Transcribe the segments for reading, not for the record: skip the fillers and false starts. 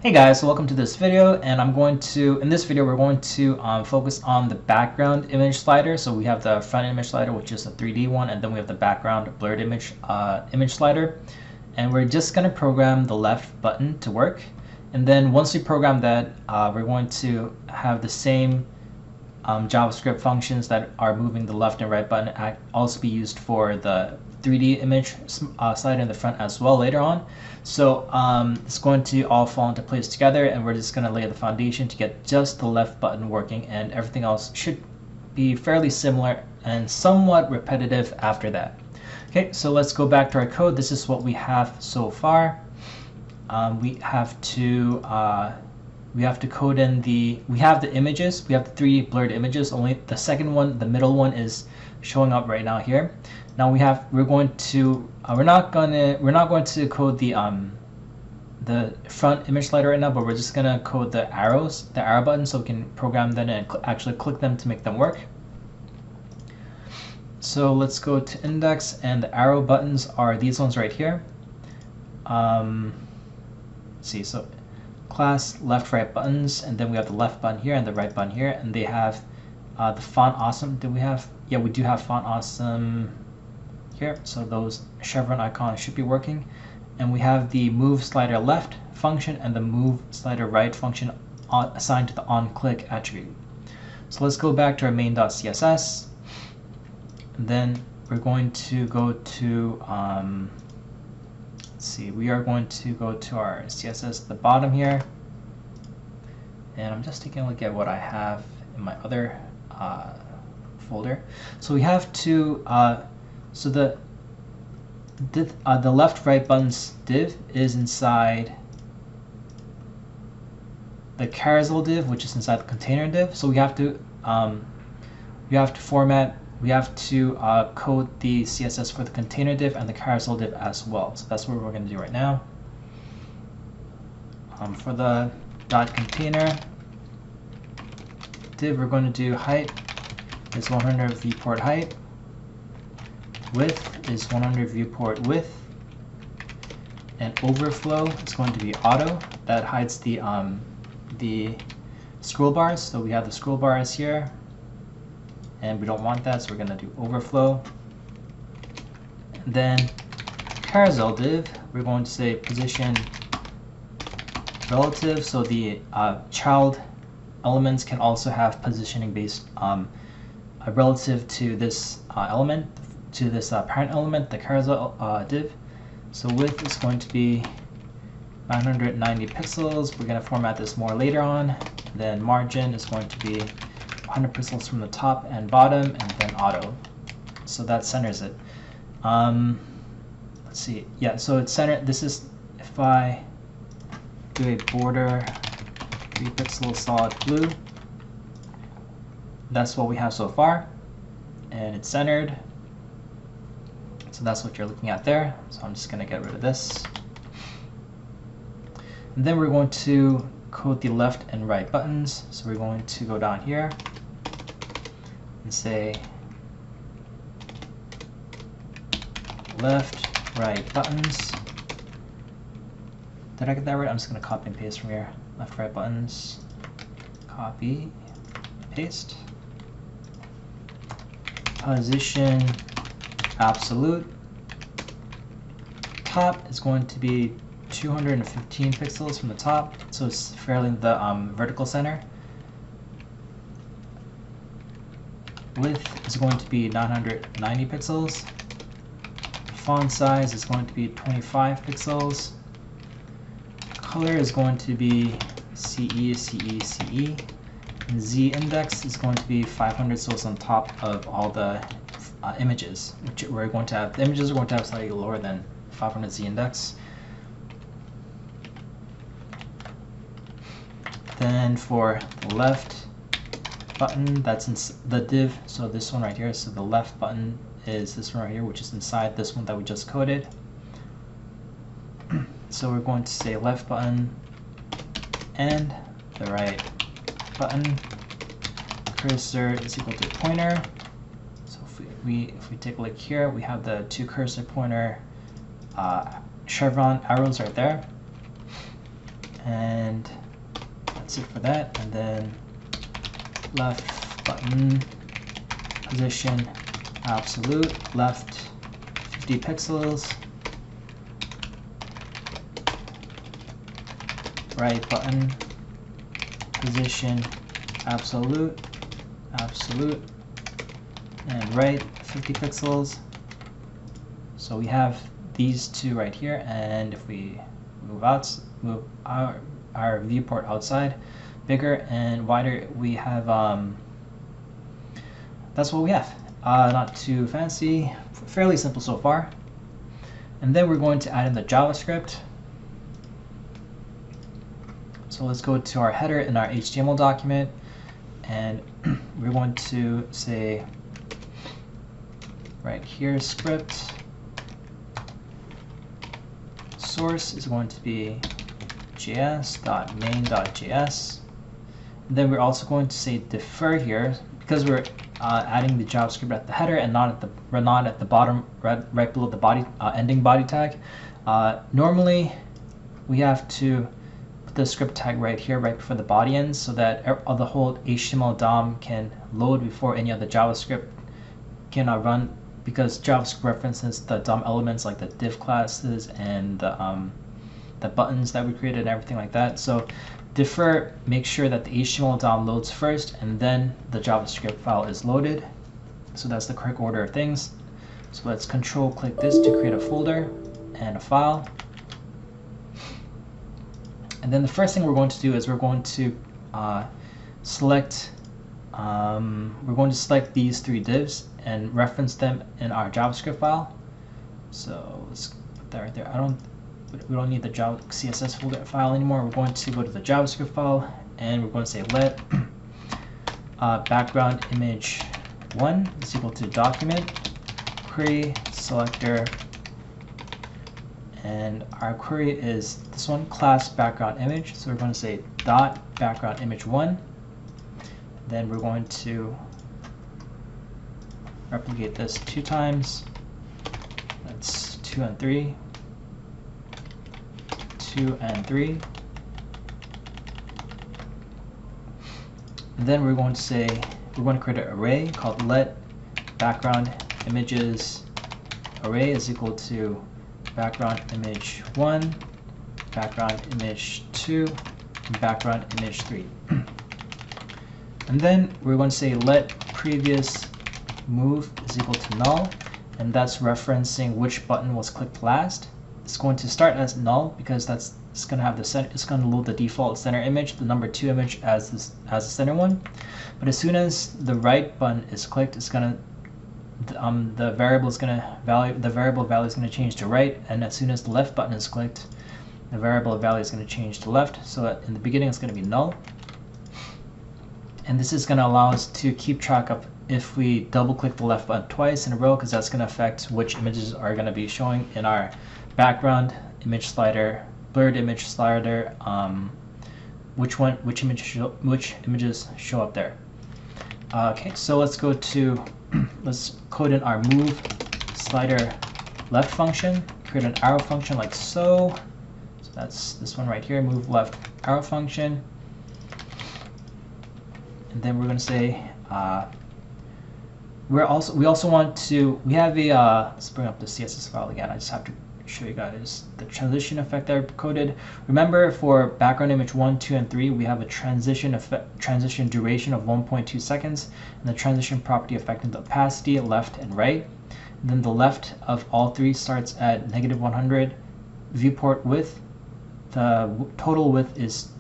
Hey guys, so welcome to this video, and in this video we're going to focus on the background image slider. So we have the front image slider, which is a 3D one, and then we have the background blurred image slider. And we're just going to program the left button to work. And then once we program that, we're going to have the same JavaScript functions that are moving the left and right button also be used for the 3D image slider in the front as well later on. So it's going to all fall into place together, and we're just going to lay the foundation to get just the left button working, and everything else should be fairly similar and somewhat repetitive after that. Okay, so let's go back to our code. This is what we have so far. We have to code in we have the images. We have the three blurred images. Only the second one, the middle one, is showing up right now here. Now we're not going to code the front image slider right now, but we're just gonna code the arrow button, so we can program them and actually click them to make them work. So let's go to index, and the arrow buttons are these ones right here. Let's see, so class left right buttons, and then we have the left button here and the right button here, and they have the font awesome. Do we have? Yeah, we do have font awesome here, so those chevron icons should be working. And we have the move slider left function and the move slider right function assigned to the on-click attribute. So let's go back to our main.css, and then we're going to go to we are going to go to our CSS at the bottom here, and I'm just taking a look at what I have in my other folder. So we have to so the left right buttons div is inside the carousel div, which is inside the container div. So we have to code the CSS for the container div and the carousel div as well. So that's what we're going to do right now. For the .container div, we're going to do height is 100 viewport height, width is 100 viewport width, and overflow is going to be auto. That hides the scroll bars. So we have the scroll bars here, and we don't want that, so we're going to do overflow. And then carousel div, we're going to say position relative, so the child elements can also have positioning based relative to this element, to this parent element, the carousel div. So width is going to be 990 pixels. We're going to format this more later on. Then margin is going to be 100 pixels from the top and bottom, and then auto. So that centers it. Let's see. Yeah, so it's centered. This is if I do a border 3 pixel solid blue. That's what we have so far, and it's centered. So that's what you're looking at there. So I'm just going to get rid of this. And then we're going to code the left and right buttons. So we're going to go down here and say left, right buttons. Did I get that right? I'm just going to copy and paste from here. Left, right buttons, copy, paste. Position absolute. Top is going to be 215 pixels from the top, so it's fairly the vertical center. Width is going to be 990 pixels. Font size is going to be 25 pixels. Color is going to be CE, CE, CE. And Z index is going to be 500, so it's on top of all the images, which we're going to have. The images are going to have slightly lower than 500 Z index. Then for the left button, that's in the div, so this one right here. So the left button is this one right here, which is inside this one that we just coded. So we're going to say left button and the right button. Cursor is equal to pointer. So if we take a look here, we have the two cursor pointer chevron arrows right there. and that's it for that. And then left button position absolute, left 50 pixels, right button position absolute, and right 50 pixels. So we have these two right here, and if we move our viewport outside, bigger and wider, we have that's what we have. Not too fancy, fairly simple so far. And then we're going to add in the JavaScript. So let's go to our header in our HTML document, and we're going to say right here script source is going to be js.main.js. Then we're also going to say defer here, because we're adding the JavaScript at the header and not at the bottom, right below the body ending body tag. Normally we have to put the script tag right here, right before the body ends, so that the whole HTML DOM can load before any of the JavaScript can run, because JavaScript references the DOM elements like the div classes and the buttons that we created and everything like that. So defer, make sure that the HTML DOM loads first and then the JavaScript file is loaded. So that's the correct order of things. So let's control click this to create a folder and a file. And then the first thing we're going to do is we're going to select these three divs and reference them in our JavaScript file. So let's put that right there. We don't need the Java CSS folder file anymore. We're going to go to the JavaScript file, and we're going to say let background image 1 is equal to document query selector, and our query is this one, class background image. So we're going to say dot background image 1. Then we're going to replicate this 2 times. That's 2 and 3. 2 and 3. And then we're going to say we're going to create an array called let background images array is equal to background image 1, background image 2, and background image 3. And then we're going to say let previous move is equal to null, and that's referencing which button was clicked last. It's going to start as null because it's going to have the center. It's going to load the default center image, the number 2 image as the center one. But as soon as the right button is clicked, it's going to the variable value is going to change to right, and as soon as the left button is clicked, the variable value is going to change to left. So that in the beginning it's going to be null, and this is going to allow us to keep track of if we double click the left button twice in a row, because that's going to affect which images are going to be showing in our background image slider, blurred image slider, which images show up there. Okay, so let's go to let's code in our move slider left function, create an arrow function like so. So that's this one right here, move left arrow function. And then we're going to say we also want to, we have a let's bring up the CSS file again. I just have to show you guys the transition effect that I coded. Remember, for background image 1, 2, and 3, we have a transition duration of 1.2 seconds, and the transition property affecting the opacity left and right. And then the left of all three starts at -100 viewport width. The total width is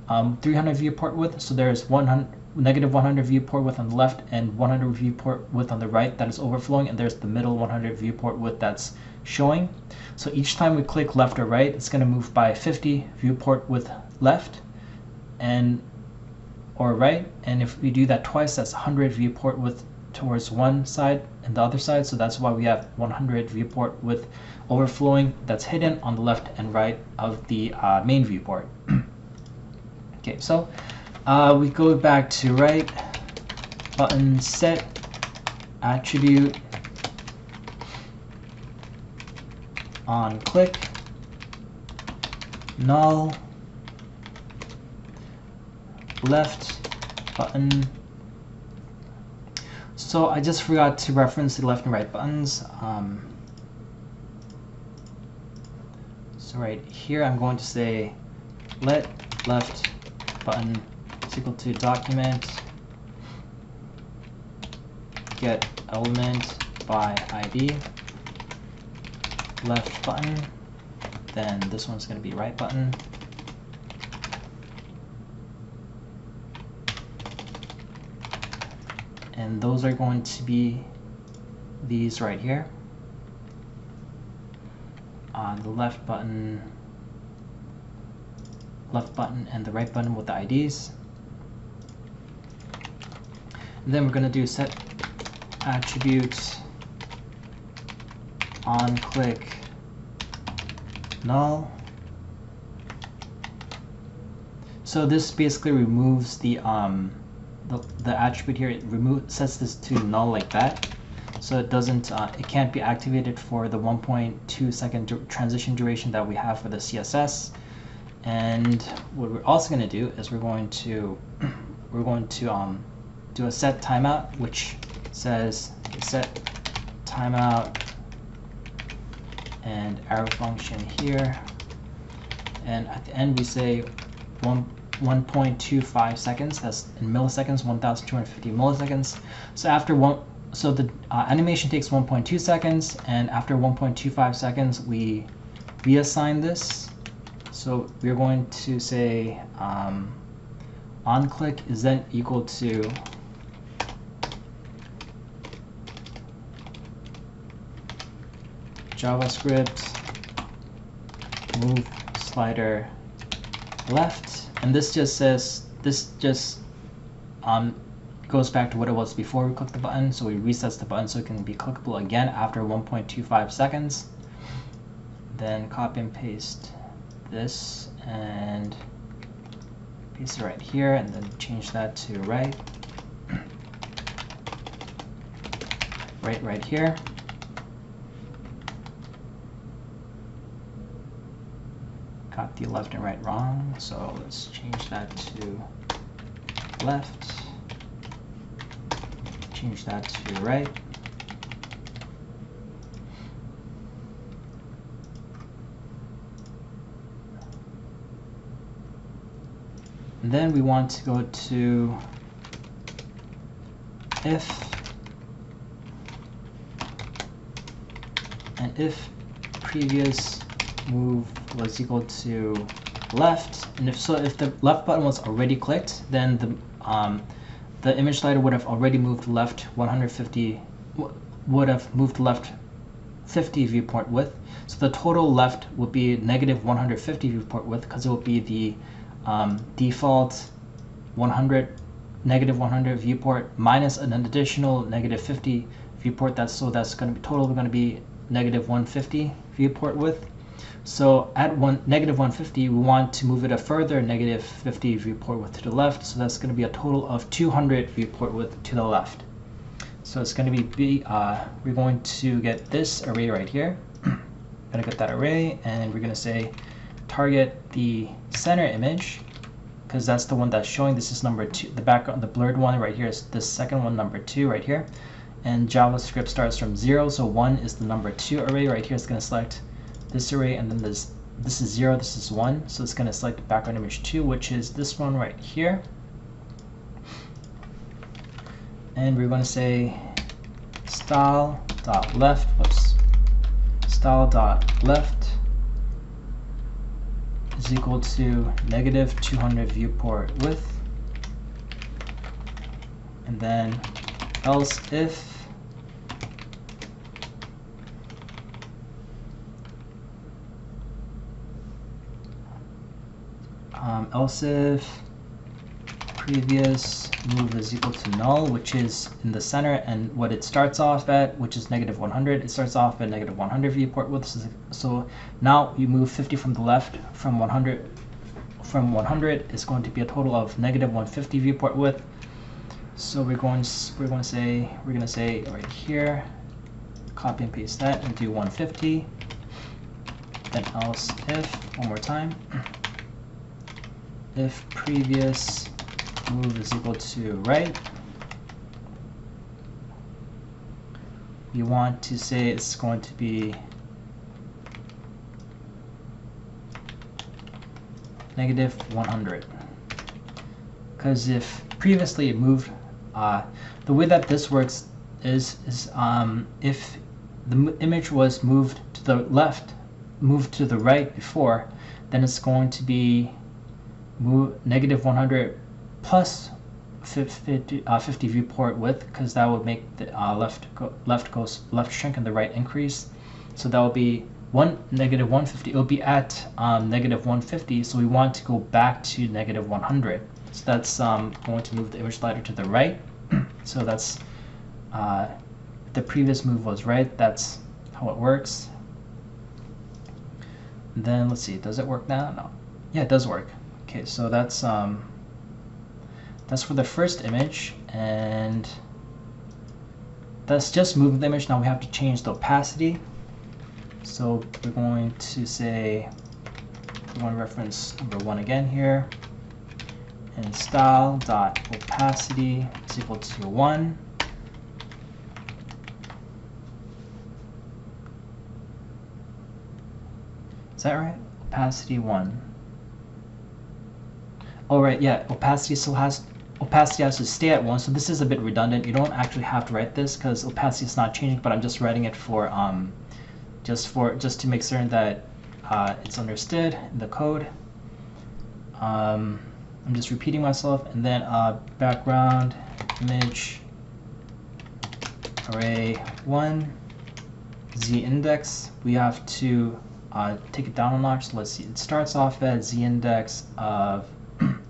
300 viewport width, so there's -100 viewport width on the left and 100 viewport width on the right that is overflowing, and there's the middle 100 viewport width that's showing. So each time we click left or right, it's going to move by 50 viewport width left or right, and if we do that twice, that's 100 viewport width towards one side and the other side. So that's why we have 100 viewport width overflowing that's hidden on the left and right of the main viewport. Okay, so we go back to right button set attribute on click null left button. So I just forgot to reference the left and right buttons. So right here I'm going to say let left button is equal to document get element by ID left button. Then this one's going to be right button. And those are going to be these right here. The left button and the right button with the IDs. And then we're going to do set attribute on click null. So this basically removes the attribute here. It sets this to null like that, so it doesn't it can't be activated for the 1.2 second transition duration that we have for the CSS. And what we're also going to do is we're going to do a set timeout, which says set timeout and arrow function here, and at the end we say 1.25 seconds. That's in milliseconds, 1,250 milliseconds. So after the animation takes 1.2 seconds, and after 1.25 seconds we reassign this. So we're going to say on click is then equal to JavaScript move slider left, and this just says goes back to what it was before we click the button. So we resets the button so it can be clickable again after 1.25 seconds. Then copy and paste this and paste it right here, and then change that to right here. Got the left and right wrong, so let's change that to left, change that to right. And then we want to go to if, and if previous move was equal to left, and if the left button was already clicked, then the image slider would have already moved left 150, would have moved left 50 viewport width. So the total left would be negative 150 viewport width, because it would be the default negative 100 viewport minus an additional negative 50 viewport. That's going to be total going to be negative 150 viewport width. So at negative 150, we want to move it a further negative 50 viewport width to the left. So that's going to be a total of 200 viewport width to the left. So it's going to be we're going to get this array right here. Going to get that array, and we're going to say target the center image, because that's the one that's showing. This is number 2. The background, the blurred one right here is this second one, number 2 right here. And JavaScript starts from 0, so 1 is the number 2 array right here. It's going to select this array, and then this is 0, this is 1, so it's going to select background image 2, which is this one right here. And we're going to say style.left, style.left is equal to negative 200 viewport width, and then else if previous move is equal to null, which is in the center, and what it starts off at, which is negative 100, it starts off at negative 100 viewport width. So now you move 50 from the left, from 100 is going to be a total of negative 150 viewport width. So we're going to say right here, copy and paste that and do 150. Then else if, one more time, if previous move is equal to right. You want to say it's going to be negative 100. Because if previously it moved, the way that this works is if the image was moved to the left, moved to the right before, then it's going to be negative 100 plus 50 viewport width, because that would make the left shrink and the right increase. So that would be negative 150. It will be at negative 150. So we want to go back to negative 100. So that's going to move the image slider to the right. So that's the previous move was right. That's how it works. And then let's see, does it work now? No. Yeah, it does work. Okay, so that's for the first image, and that's just moving the image. Now we have to change the opacity. So we're going to say, we want to reference number 1 again here, and style dot opacity is equal to 1. Is that right? Opacity 1. Oh right, yeah. Opacity has to stay at 1. So this is a bit redundant. You don't actually have to write this because opacity is not changing. But I'm just writing it for just to make certain that it's understood in the code. I'm just repeating myself. And then background image array 1 z index. We have to take it down a notch. So let's see. It starts off at z index of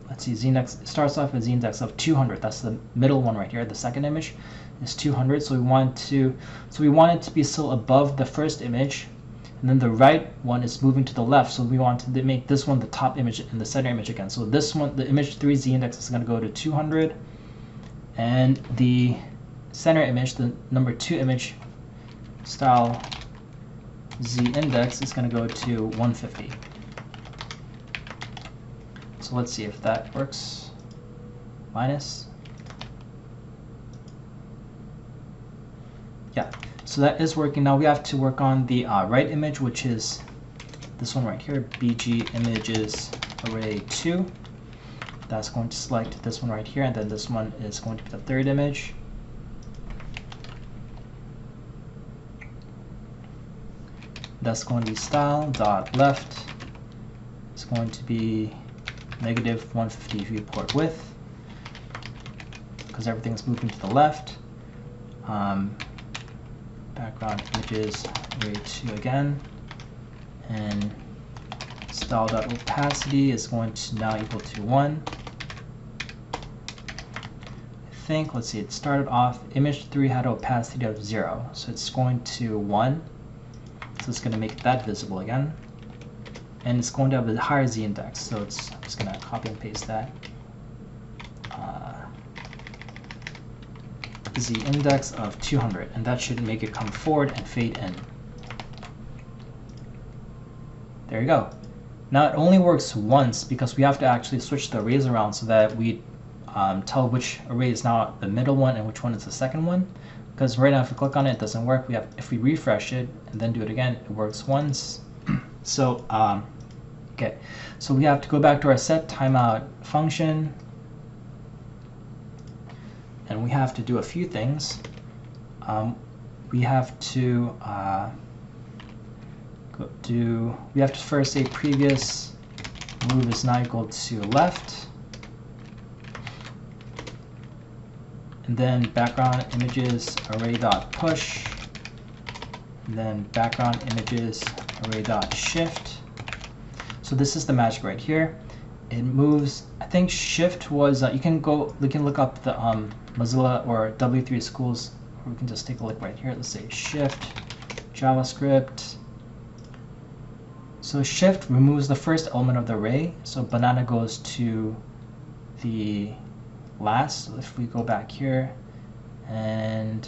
let's see. It starts off at z index of 200. That's the middle one right here. The second image is 200. So we want it to be still above the first image, and then the right one is moving to the left. So we want to make this one the top image and the center image again. So this one, the image 3 z index is going to go to 200, and the center image, the number 2 image style z index is going to go to 150. So let's see if that works. Minus. Yeah, so that is working. Now we have to work on the right image, which is this one right here, bg images array 2. That's going to select this one right here, and then this one is going to be the third image. That's going to be style dot left. It's going to be negative 150 viewport width because everything's moving to the left. Background images array 2 again, and style dot opacity is going to now equal to 1. I think, let's see, it started off image 3 had an opacity of 0, so it's going to 1. So it's going to make that visible again, and it's going to have a higher z index. So I'm just going to copy and paste that. Z index of 200, and that should make it come forward and fade in. There you go. Now it only works once because we have to actually switch the arrays around so that we tell which array is now the middle one and which one is the second one. Because right now if we click on it, it doesn't work. If we refresh it and then do it again, it works once. So okay, so we have to go back to our set timeout function, and we have to do a few things. We have to first say previous move is now equal to left, and then background images array dot push, and then background images array dot shift. So this is the magic right here. It moves. I think shift was you can look up the Mozilla or W3 schools, or we can just take a look right here. Let's say shift JavaScript. So shift removes the first element of the array. So banana goes to the last. So if we go back here, and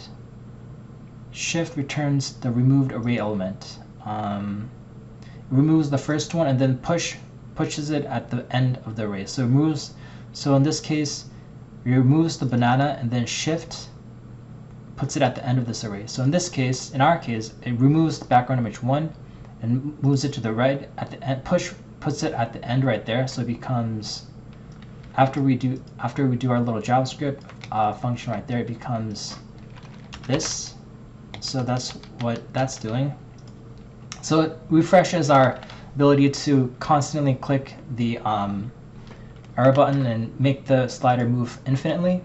shift returns the removed array element. Removes the first one and then pushes it at the end of the array. So it removes. So in this case, removes the banana, and then Shift puts it at the end of this array. So in this case, in our case, it removes the background image 1 and moves it to the right at the end, puts it at the end right there. So it becomes, after we do our little JavaScript function right there, it becomes this. So that's what that's doing. So it refreshes our ability to constantly click the arrow button and make the slider move infinitely.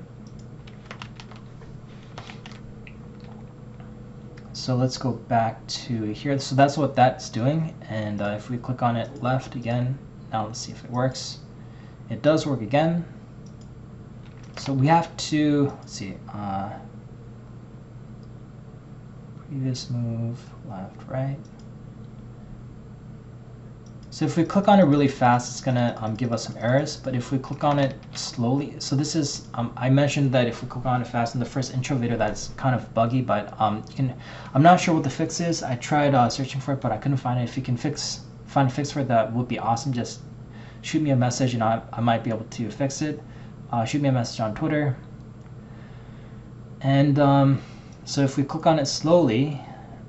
So let's go back to here. So that's what that's doing. And if we click on it left again, now let's see if it works. It does work again. So we have to, let's see, previous move, left, right. So if we click on it really fast, it's gonna give us some errors. But if we click on it slowly, so this is, I mentioned that if we click on it fast in the first intro video, that's kind of buggy. But I'm not sure what the fix is. I tried searching for it, but I couldn't find it. If you can find a fix for it, that would be awesome. Just shoot me a message, and I might be able to fix it. Shoot me a message on Twitter. And so if we click on it slowly,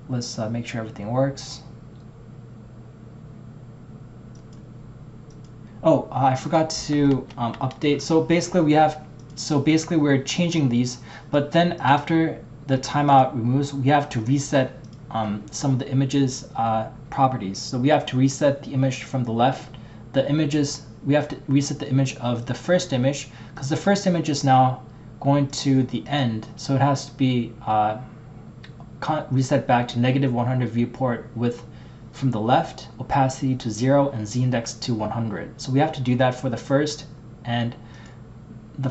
let's make sure everything works. Oh, I forgot to update. So basically we're changing these, but then after the timeout removes, we have to reset some of the images properties. So we have to reset the image from the left. We have to reset the image of the first image, because the first image is now going to the end. So it has to be reset back to -100 viewport width from the left, opacity to 0, and z-index to 100. So we have to do that for the first and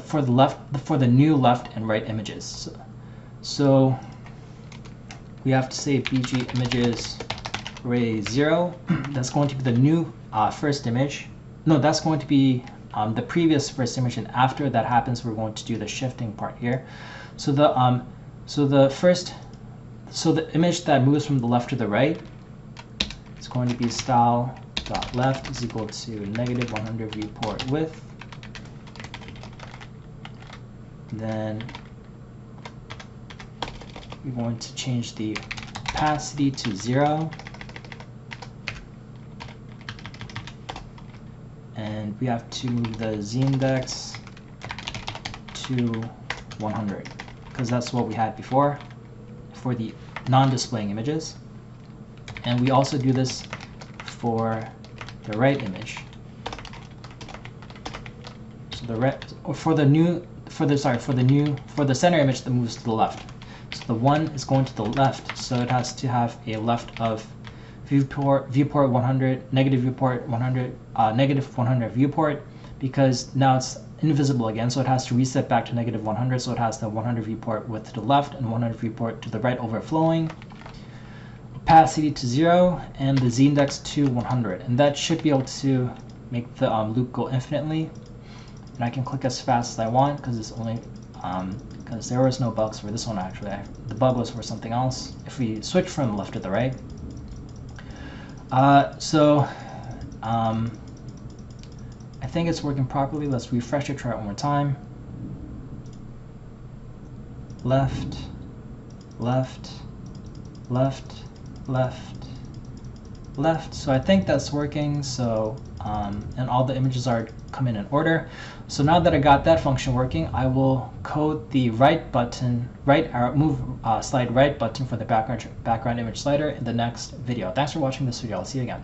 for the new left and right images. So we have to say bg images array 0. That's going to be the new first image. No, that's going to be the previous first image, and after that happens, we're going to do the shifting part here. So the image that moves from the left to the right, it's going to be style.left is equal to -100 viewport width. Then we're going to change the opacity to 0. And we have to move the z-index to 100, because that's what we had before for the non-displaying images. And we also do this for the right image. So for the center image that moves to the left. So the one is going to the left, so it has to have a left of viewport 100, negative viewport 100, negative 100 viewport, because now it's invisible again, so it has to reset back to -100. So it has the 100 viewport width to the left and 100 viewport to the right overflowing. Opacity to 0 and the z-index to 100, and that should be able to make the loop go infinitely. And I can click as fast as I want, because it's only because there was no bugs for this one actually. The bug was for something else. If we switch from left to the right, I think it's working properly. Let's refresh it. Try it one more time. Left, left, left, left, left. So I think that's working. So and all the images are coming in order. So now that I got that function working, I will code the right button, right arrow, slide right button for the background image slider in the next video. Thanks for watching this video. I'll see you again.